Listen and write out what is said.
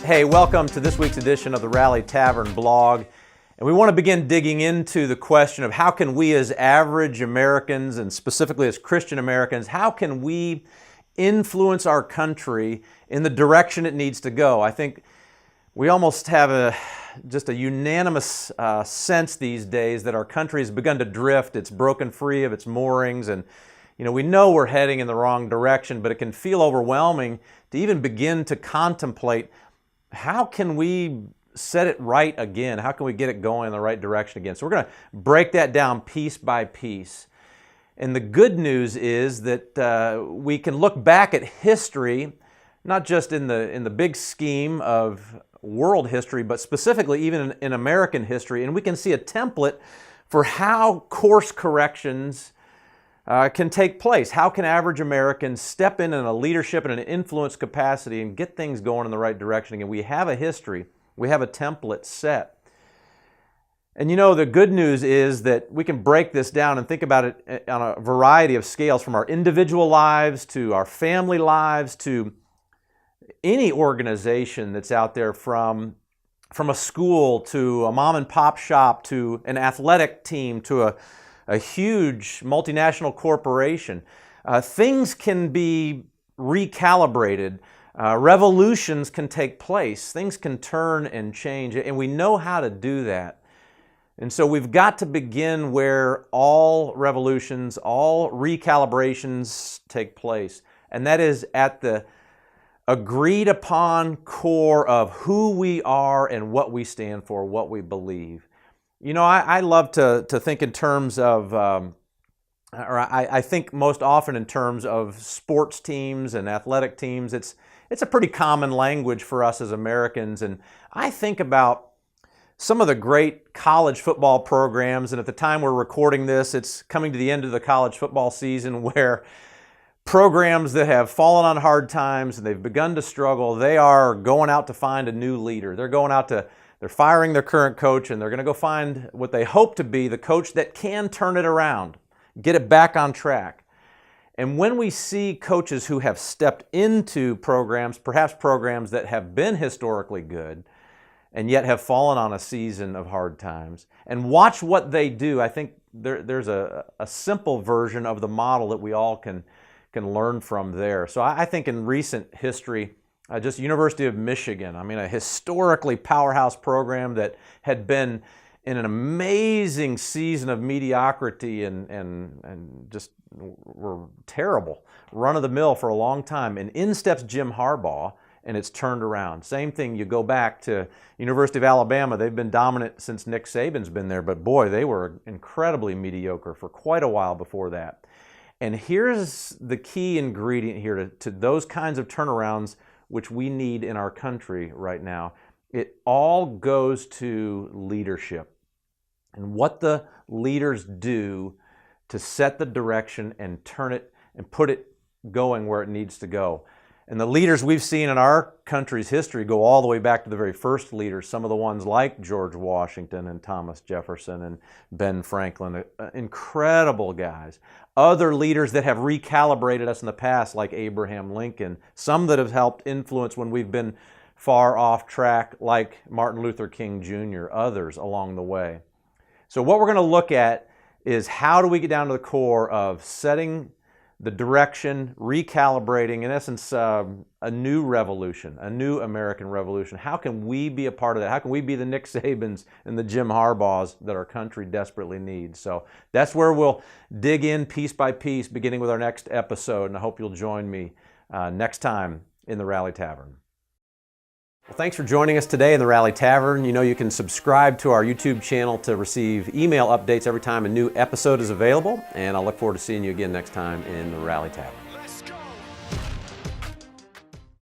Hey, welcome to this week's edition of the Rally Tavern blog. And we want to begin digging into the question of how can we as average Americans, and specifically as Christian Americans, how can we influence our country in the direction it needs to go? I think we almost have just a unanimous sense these days that our country has begun to drift. It's broken free of its moorings, and we know we're heading in the wrong direction, but it can feel overwhelming to even begin to contemplate how can we set it right again? How can we get it going in the right direction again? So we're going to break that down piece by piece. And the good news is that we can look back at history, not just in the big scheme of world history, but specifically even in American history, and we can see a template for how course corrections can take place. How can average Americans step in a leadership and an influence capacity and get things going in the right direction again? We have a history. We have a template set. And the good news is that we can break this down and think about it on a variety of scales, from our individual lives to our family lives to any organization that's out there, from a school to a mom and pop shop to an athletic team to a huge multinational corporation. Things can be recalibrated. Revolutions can take place. Things can turn and change, and we know how to do that. And so we've got to begin where all revolutions, all recalibrations take place, and that is at the agreed upon core of who we are and what we stand for, what we believe. I love to think in terms of, I think most often in terms of sports teams and athletic teams. It's a pretty common language for us as Americans, and I think about some of the great college football programs, and at the time we're recording this, it's coming to the end of the college football season, where programs that have fallen on hard times and they've begun to struggle, they are going out to find a new leader. They're firing their current coach, and they're going to go find what they hope to be the coach that can turn it around, get it back on track. And when we see coaches who have stepped into programs, perhaps programs that have been historically good, and yet have fallen on a season of hard times, and watch what they do, I think there's a simple version of the model that we all can learn from there. So I think in recent history, just University of Michigan, a historically powerhouse program that had been in an amazing season of mediocrity and just were terrible, run-of-the-mill for a long time. And in steps Jim Harbaugh, and it's turned around. Same thing, you go back to University of Alabama. They've been dominant since Nick Saban's been there, but boy, they were incredibly mediocre for quite a while before that. And here's the key ingredient here to those kinds of turnarounds which we need in our country right now. It all goes to leadership and what the leaders do to set the direction and turn it and put it going where it needs to go. And the leaders we've seen in our country's history go all the way back to the very first leaders, some of the ones like George Washington and Thomas Jefferson and Ben Franklin, incredible guys. Other leaders that have recalibrated us in the past, like Abraham Lincoln. Some that have helped influence when we've been far off track, like Martin Luther King Jr., others along the way. So what we're going to look at is how do we get down to the core of setting the direction, recalibrating, in essence, a new revolution, a new American revolution. How can we be a part of that? How can we be the Nick Sabans and the Jim Harbaughs that our country desperately needs? So that's where we'll dig in piece by piece, beginning with our next episode, and I hope you'll join me next time in the Rally Tavern. Well, thanks for joining us today in the Rally Tavern. You can subscribe to our YouTube channel to receive email updates every time a new episode is available, and I look forward to seeing you again next time in the Rally Tavern.